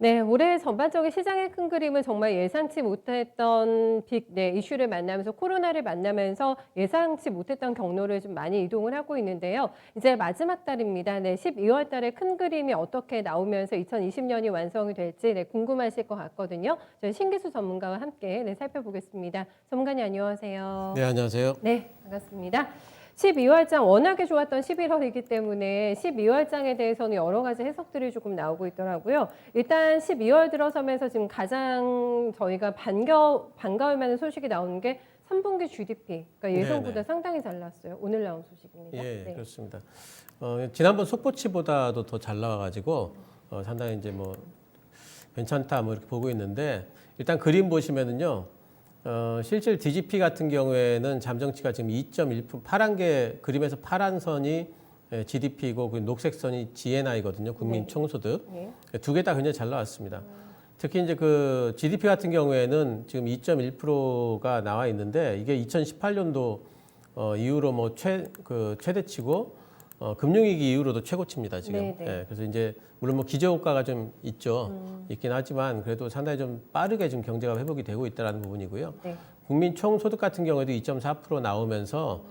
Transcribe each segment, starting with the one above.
네, 올해 전반적인 시장의 큰 그림은 정말 예상치 못했던 이슈를 만나면서 코로나를 만나면서 예상치 못했던 경로를 좀 많이 이동을 하고 있는데요. 이제 마지막 달입니다. 네, 12월 달에 큰 그림이 어떻게 나오면서 2020년이 완성이 될지 궁금하실 것 같거든요. 저희 신기수 전문가와 함께 살펴보겠습니다. 전문가님 안녕하세요. 네, 안녕하세요. 네, 반갑습니다. 12월장 워낙에 좋았던 11월이기 때문에 12월장에 대해서는 여러 가지 해석들이 조금 나오고 있더라고요. 일단 12월 들어서면서 지금 가장 저희가 반가울 만한 소식이 나오는 게 3분기 GDP, 그러니까 예상보다 네네. 상당히 잘 나왔어요. 오늘 나온 소식입니다. 예, 네. 그렇습니다. 지난번 속보치보다도 더 잘 나와가지고 상당히 이제 뭐 괜찮다 뭐 이렇게 보고 있는데 일단 그림 보시면은요. 실질 DGP 같은 경우에는 잠정치가 지금 2.1% 파란 게 그림에서 파란 선이 GDP고 그 녹색 선이 GNI거든요. 국민 네. 총소득. 네. 두 개 다 굉장히 잘 나왔습니다. 특히 이제 그 GDP 같은 경우에는 지금 2.1%가 나와 있는데 이게 2018년도 이후로 뭐 최대치고 금융위기 이후로도 최고치입니다 지금. 네, 네. 예, 그래서 이제 물론 뭐 기저효과가 좀 있긴 하지만 그래도 상당히 좀 빠르게 지금 경제가 회복이 되고 있다는 부분이고요. 네. 국민 총소득 같은 경우에도 2.4% 나오면서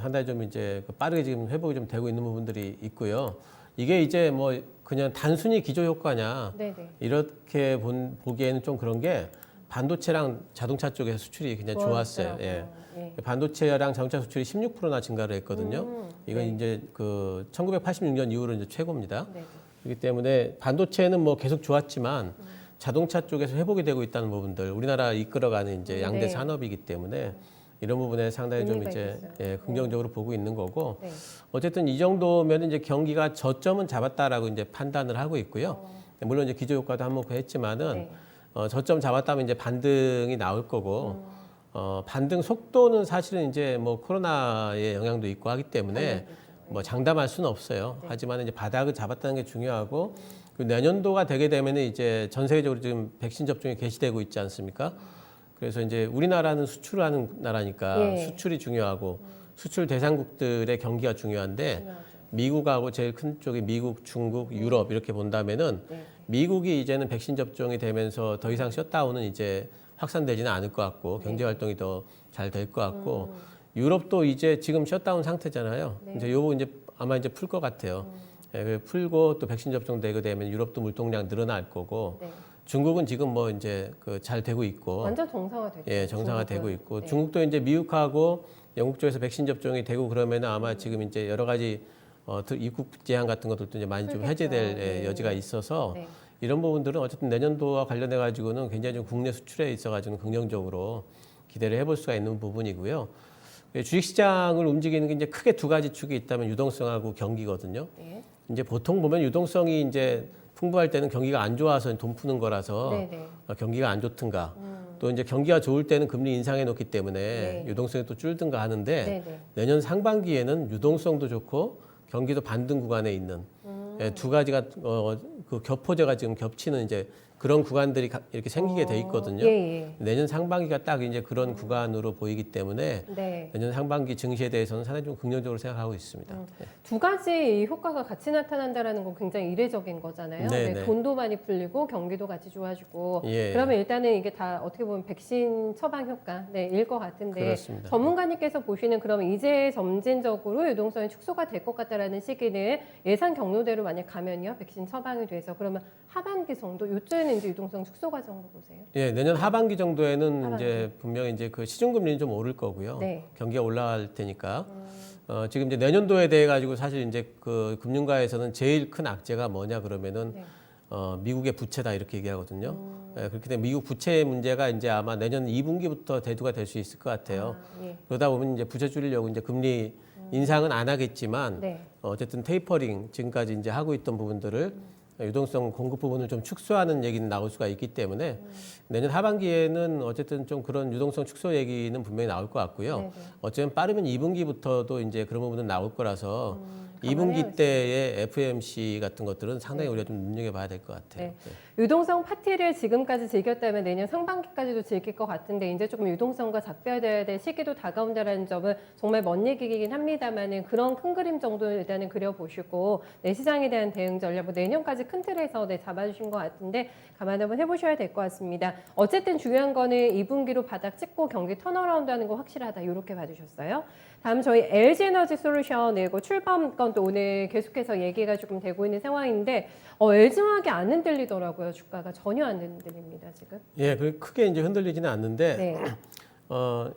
상당히 좀 이제 빠르게 지금 회복이 좀 되고 있는 부분들이 있고요. 이게 이제 뭐 그냥 단순히 기저효과냐 네, 네. 이렇게 보기에는 좀 그런 게 반도체랑 자동차 쪽에서 수출이 굉장히 좋았어요. 예. 예. 반도체랑 자동차 수출이 16%나 증가를 했거든요. 이건 네. 이제 그 1986년 이후로 이제 최고입니다. 네, 네. 그렇기 때문에 반도체는 뭐 계속 좋았지만 자동차 쪽에서 회복이 되고 있다는 부분들, 우리나라 이끌어가는 이제 양대 네. 산업이기 때문에 이런 부분에 상당히 좀 의미가 이제 있겠어요. 긍정적으로 보고 있는 거고 네. 어쨌든 이 정도면 이제 경기가 저점은 잡았다라고 이제 판단을 하고 있고요. 물론 이제 기저효과도 한몫했지만은 네. 저점 잡았다면 이제 반등이 나올 거고 반등 속도는 사실은 이제 뭐 코로나의 영향도 있고 하기 때문에 뭐 장담할 수는 없어요. 하지만 이제 바닥을 잡았다는 게 중요하고 그 내년도가 되게 되면은 이제 전 세계적으로 지금 백신 접종이 개시되고 있지 않습니까? 그래서 이제 우리나라는 수출하는 나라니까 예. 수출이 중요하고 수출 대상국들의 경기가 중요한데 중요하죠. 미국하고 제일 큰 쪽이 미국, 중국, 유럽 이렇게 본다면은 네. 미국이 이제는 백신 접종이 되면서 더 이상 셧다운은 이제 확산되지는 않을 것 같고 경제 활동이 더 잘 될 것 같고 유럽도 이제 지금 셧다운 상태잖아요. 네. 이제 요거 이제 아마 이제 풀 것 같아요. 예, 풀고 또 백신 접종되게 되면 유럽도 물동량 늘어날 거고 네. 중국은 지금 뭐 이제 그 잘 되고 있고 완전 정상화됐죠. 예, 정상화되고 중국은. 있고 네. 중국도 이제 미국하고 영국 쪽에서 백신 접종이 되고 그러면 아마 지금 이제 여러 가지 입국 제한 같은 것들도 이제 많이 좀 풀겠죠. 해제될 네. 여지가 있어서 네. 이런 부분들은 어쨌든 내년도와 관련해 가지고는 굉장히 좀 국내 수출에 있어 가지고는 긍정적으로 기대를 해볼 수가 있는 부분이고요. 주식시장을 움직이는 게 이제 크게 두 가지 축이 있다면 유동성하고 경기거든요. 네. 이제 보통 보면 유동성이 이제 풍부할 때는 경기가 안 좋아서 돈 푸는 거라서 네, 네. 경기가 안 좋든가 또 이제 경기가 좋을 때는 금리 인상해 놓기 때문에 네. 유동성이 또 줄든가 하는데 네, 네. 내년 상반기에는 유동성도 좋고 경기도 반등 구간에 있는 두 가지가 그 겹포제가 지금 겹치는 이제 그런 구간들이 이렇게 생기게 돼 있거든요. 예, 예. 내년 상반기가 딱 이제 그런 구간으로 보이기 때문에 네. 내년 상반기 증시에 대해서는 상당히 좀 긍정적으로 생각하고 있습니다. 네. 두 가지 효과가 같이 나타난다라는 건 굉장히 이례적인 거잖아요. 네, 네, 네. 돈도 많이 풀리고 경기도 같이 좋아지고. 예. 그러면 일단은 이게 다 어떻게 보면 백신 처방 효과 일 것 같은데 그렇습니다. 전문가님께서 보시는 그러면 이제 점진적으로 유동성이 축소가 될 것 같다라는 시기는 예상 경로대로 만약 가면요 백신 처방이 돼서 그러면 하반기 정도 요쯤에는 이제 유동성 축소 과정으로 보세요. 예, 내년 하반기 정도에는 하반기. 이제 분명히 이제 그 시중금리는 좀 오를 거고요. 네. 경기가 올라갈 테니까. 지금 이제 내년도에 대해 가지고 사실 이제 그 금융가에서는 제일 큰 악재가 뭐냐 그러면은 네. 미국의 부채다 이렇게 얘기하거든요. 예, 그렇기 때문에 미국 부채 문제가 이제 아마 내년 2분기부터 대두가 될 수 있을 것 같아요. 예. 그러다 보면 이제 부채 줄이려고 이제 금리 인상은 안 하겠지만 네. 어쨌든 테이퍼링 지금까지 이제 하고 있던 부분들을 유동성 공급 부분을 좀 축소하는 얘기는 나올 수가 있기 때문에 내년 하반기에는 어쨌든 좀 그런 유동성 축소 얘기는 분명히 나올 것 같고요. 네네. 어쩌면 빠르면 2분기부터도 이제 그런 부분은 나올 거라서 2분기 감안해야겠어요. 때의 FMC 같은 것들은 상당히 우리가 좀 눈여겨봐야 될 것 같아요. 네. 유동성 파티를 지금까지 즐겼다면 내년 상반기까지도 즐길 것 같은데 이제 조금 유동성과 작별돼야 될 시기도 다가온다는 점은 정말 먼 얘기이긴 합니다만은 그런 큰 그림 정도 일단은 그려보시고 내 시장에 대한 대응 전략 뭐 내년까지 큰 틀에서 잡아주신 것 같은데 감안 한번 해보셔야 될 것 같습니다. 어쨌든 중요한 거는 2분기로 바닥 찍고 경기 턴어라운드하는 거 확실하다 이렇게 봐주셨어요. 다음 저희 LG에너지 솔루션 이거 출범 건도 오늘 계속해서 얘기가 조금 되고 있는 상황인데 LG화학이 안 흔들리더라고요. 주가가 전혀 안 흔들립니다 지금. 예, 크게 이제 흔들리지는 않는데 네.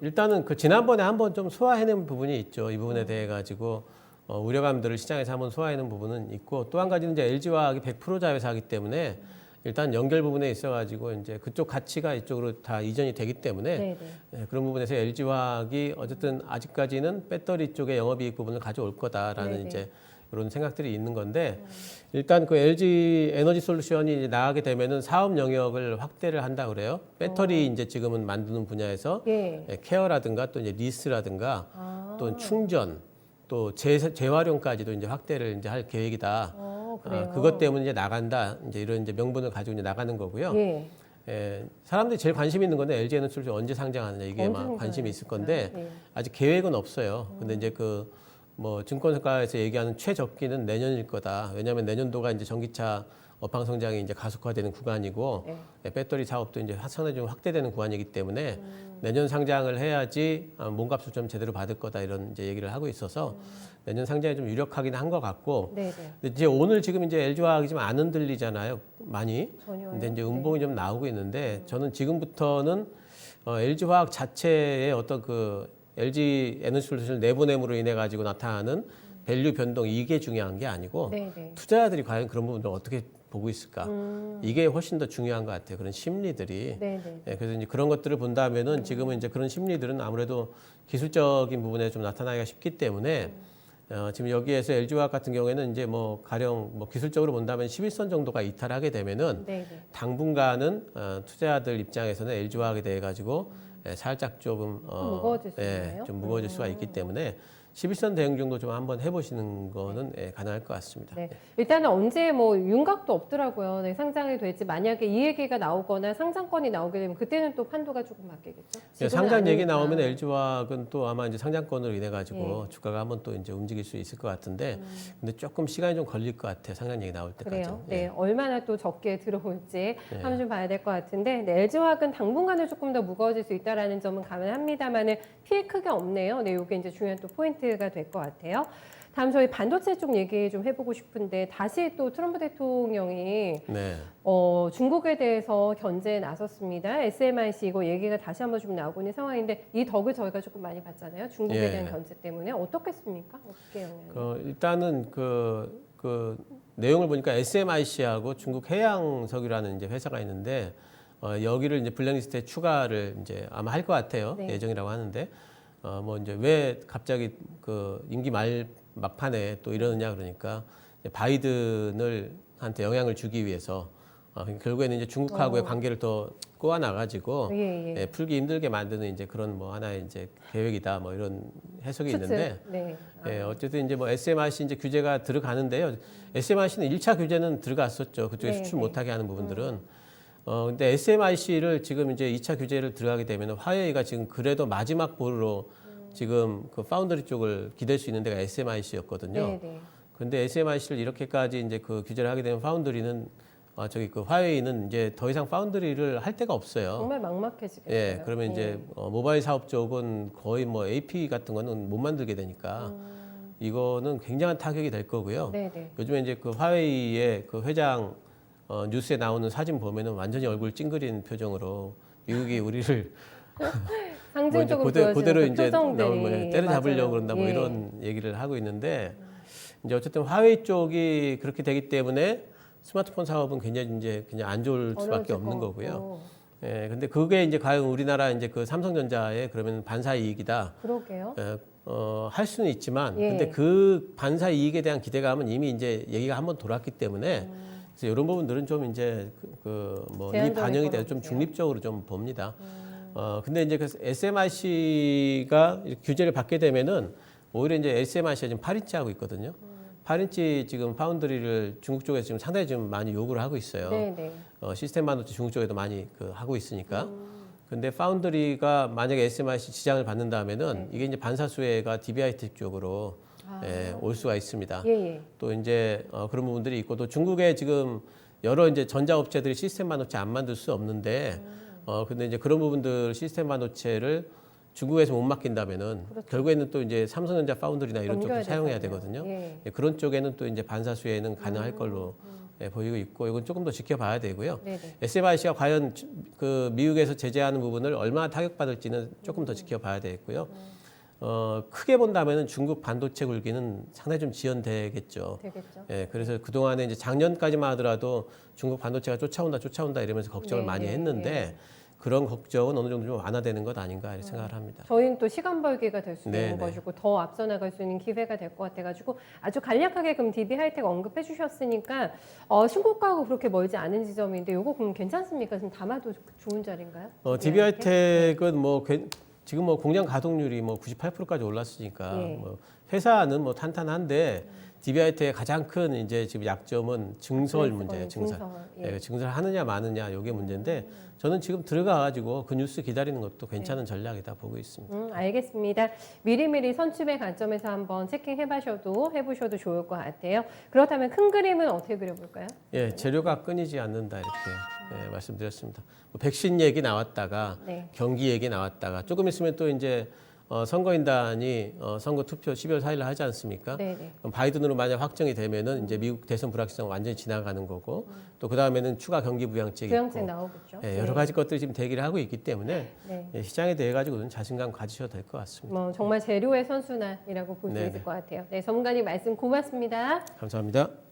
일단은 그 지난번에 한번 좀 소화해낸 부분이 있죠. 이 부분에 대해 가지고 우려감들을 시장에서 한번 소화해낸 부분은 있고 또 한 가지는 이제 LG화학이 100% 자회사이기 때문에 일단 연결 부분에 있어가지고 이제 그쪽 가치가 이쪽으로 다 이전이 되기 때문에 네, 예, 그런 부분에서 LG화학이 어쨌든 아직까지는 배터리 쪽의 영업이익 부분을 가져올 거다라는 네네. 이제 이런 생각들이 있는 건데 일단 그 LG 에너지 솔루션이 이제 나가게 되면은 사업 영역을 확대를 한다 그래요. 배터리 이제 지금은 만드는 분야에서 예. 예, 케어라든가 또 이제 리스라든가 아. 또 충전 또 재활용까지도 이제 확대를 이제 할 계획이다. 그래요. 그것 때문에 이제 나간다. 이제 이런 이제 명분을 가지고 이제 나가는 거고요. 예. 사람들이 제일 관심 있는 건데 LG 에너지 솔루션 언제 상장하느냐 이게 언제 막 관심이 있을 건데 예. 아직 계획은 없어요. 근데 이제 그 뭐 증권가에서 얘기하는 최적기는 내년일 거다. 왜냐하면 내년도가 이제 전기차 업황 성장이 이제 가속화되는 구간이고 배터리 사업도 이제 상당히 좀 확대되는 구간이기 때문에 내년 상장을 해야지 몸값을 좀 제대로 받을 거다 이런 이제 얘기를 하고 있어서 내년 상장이 좀 유력하긴 한 것 같고. 네네. 근데 이제 오늘 지금 이제 LG화학이 좀 안 흔들리잖아요, 많이. 전혀요. 근데 이제 음봉이 좀 나오고 있는데 저는 지금부터는 LG화학 자체의 어떤 그 LG 에너지 솔루션 내보냄으로 인해 가지고 나타나는 밸류 변동 이게 중요한 게 아니고 네네. 투자자들이 과연 그런 부분을 어떻게 보고 있을까 이게 훨씬 더 중요한 것 같아요. 그런 심리들이. 네네. 예, 그래서 이제 그런 것들을 본다면은 지금은 이제 그런 심리들은 아무래도 기술적인 부분에 좀 나타나기가 쉽기 때문에 지금 여기에서 LG화학 같은 경우에는 이제 뭐 가령 뭐 기술적으로 본다면 11선 정도가 이탈하게 되면은 네네. 당분간은 투자자들 입장에서는 LG화학에 대해 가지고 살짝 조금 무거워질 수 있나요? 좀 무거워질 수가 있기 때문에 11선 대응 정도 좀 한번 해보시는 거는 가능할 것 같습니다. 네. 일단은 언제 뭐 윤곽도 없더라고요. 네, 상장이 될지 만약에 이 얘기가 나오거나 상장권이 나오게 되면 그때는 또 판도가 조금 바뀌겠죠. 지금은 상장 얘기 아니니까. 나오면 LG화학은 또 아마 이제 상장권으로 인해 가지고 예. 주가가 한번 또 이제 움직일 수 있을 것 같은데 근데 조금 시간이 좀 걸릴 것 같아요. 상장 얘기 나올 때까지. 그래요. 네, 얼마나 또 적게 들어올지 한번 좀 봐야 될 것 같은데 네, LG화학은 당분간은 조금 더 무거워질 수 있다라는 점은 감안합니다만은 피해 크게 없네요. 네, 이게 이제 중요한 또 포인트가 될 것 같아요. 다음 저희 반도체 쪽 얘기 좀 해보고 싶은데 다시 또 트럼프 대통령이 네. 중국에 대해서 견제에 나섰습니다. SMIC 이거 얘기가 다시 한번 좀 나오고 있는 상황인데 이 덕을 저희가 조금 많이 봤잖아요. 중국에 예. 대한 견제 때문에 어떻겠습니까? 어떻게 영향이? 일단은 그 내용을 보니까 SMIC하고 중국 해양석유라는 이제 회사가 있는데 여기를 이제 블랙리스트에 추가를 이제 아마 할 것 같아요. 네. 예정이라고 하는데 뭐 이제 왜 갑자기 그 임기 막판에 또 이러느냐 그러니까 이제 바이든을 한테 영향을 주기 위해서 결국에는 이제 중국하고의 관계를 더 꼬아 나가지고 예. 풀기 힘들게 만드는 이제 그런 뭐 하나의 이제 계획이다 뭐 이런 해석이 추측. 있는데 네. 어쨌든 이제 뭐 SMRC 이제 규제가 들어가는데요. SMRC는 1차 규제는 들어갔었죠. 그쪽에 네, 수출 네. 못하게 하는 부분들은. 근데 SMIC를 지금 이제 2차 규제를 들어가게 되면 화웨이가 지금 그래도 마지막 볼으로 지금 그 파운드리 쪽을 기댈 수 있는 데가 SMIC였거든요. 네. 근데 SMIC를 이렇게까지 이제 그 규제를 하게 되면 파운드리는 그 화웨이는 이제 더 이상 파운드리를 할 데가 없어요. 정말 막막해지겠어요. 예, 그러면 이제 모바일 사업 쪽은 거의 뭐 AP 같은 거는 못 만들게 되니까 이거는 굉장한 타격이 될 거고요. 네네. 요즘에 이제 그 화웨이의 그 회장 뉴스에 나오는 사진 보면은 완전히 얼굴 찡그린 표정으로 미국이 우리를 뭐 이제 상징적으로 보여지는 그대로 그 이제 표정들이 나오면 때려잡으려고 맞아요. 그런다 뭐 예. 이런 얘기를 하고 있는데 이제 어쨌든 화웨이 쪽이 그렇게 되기 때문에 스마트폰 사업은 굉장히 이제 그냥 안 좋을 수밖에 어려워질 없는 것 거고요. 같고. 예, 근데 그게 이제 과연 우리나라 이제 그 삼성전자의 그러면 반사 이익이다. 그러게요. 할 수는 있지만, 예. 근데 그 반사 이익에 대한 기대감은 이미 이제 얘기가 한번 돌았기 때문에, 그래서 이런 부분들은 좀 이제 뭐 이 제한적일 반영에 거라고 대해서 좀 보세요? 중립적으로 좀 봅니다. 근데 이제 그 SMIC가 규제를 받게 되면은 오히려 이제 SMIC가 지금 8인치 하고 있거든요. 8인치 지금 파운드리를 중국 쪽에서 지금 상당히 좀 많이 요구를 하고 있어요. 네, 네. 시스템 반도체 중국 쪽에도 많이 하고 있으니까. 근데 파운드리가 만약에 SMIC 지장을 받는다면은 이게 이제 반사수혜가 DBIT 쪽으로 올 수가 있습니다. 예, 예. 또 이제 그런 부분들이 있고 또 중국에 지금 여러 이제 전자업체들이 시스템 반도체 안 만들 수 없는데 근데 이제 그런 부분들 시스템 반도체를 중국에서 못 맡긴다면은 결국에는 또 이제 삼성전자 파운드리나 이런 쪽도 넘겨야 사용해야 되잖아요. 되거든요. 예. 그런 쪽에는 또 이제 반사수혜는 가능할 걸로 보이고 있고 이건 조금 더 지켜봐야 되고요. 네네. SMIC가 과연 그 미국에서 제재하는 부분을 얼마나 타격받을지는 조금 더 지켜봐야 되겠고요. 크게 본다면은 중국 반도체 굴기는 상당히 좀 지연되겠죠. 되겠죠. 예, 그래서 그 동안에 이제 작년까지만 하더라도 중국 반도체가 쫓아온다 이러면서 걱정을 네, 많이 네, 했는데 그런 걱정은 어느 정도 좀 완화되는 것 아닌가 이렇게 생각을 합니다. 저희는 또 시간 벌기가 될 수 네, 있는 네. 것이고 더 앞서 나갈 수 있는 기회가 될 것 같아가지고 아주 간략하게 그럼 DB 하이텍 언급해 주셨으니까 신고가하고 그렇게 멀지 않은 지점인데 요거 그럼 괜찮습니까? 지금 담아도 좋은 자리인가요? DB 하이텍은 지금 뭐 공장 가동률이 뭐 98%까지 올랐으니까 예. 뭐 회사는 뭐 탄탄한데 DB 하이텍의 가장 큰 이제 지금 약점은 증설 문제예요. 증설. 예. 증설하느냐 마느냐 이게 문제인데 저는 지금 들어가가지고 그 뉴스 기다리는 것도 괜찮은 전략이다 보고 있습니다. 알겠습니다. 미리미리 선취의 관점에서 한번 해보셔도 좋을 것 같아요. 그렇다면 큰 그림은 어떻게 그려볼까요? 예, 재료가 끊이지 않는다 이렇게 말씀드렸습니다. 뭐 백신 얘기 나왔다가 네. 경기 얘기 나왔다가 조금 있으면 또 이제 선거인단이 선거 투표 12월 4일 날 하지 않습니까? 네네. 그럼 바이든으로 만약 확정이 되면은 이제 미국 대선 불확실성 완전히 지나가는 거고 또 그 다음에는 추가 경기 부양책이 부양책 있고 나오겠죠. 예, 여러 가지 것들이 지금 대기를 하고 있기 때문에 네. 예, 시장에 대해 가지고는 자신감 가지셔도 될 것 같습니다. 뭐 정말 재료의 선순환이라고 볼 수 네네. 있을 것 같아요. 네, 전문가님 말씀 고맙습니다. 감사합니다.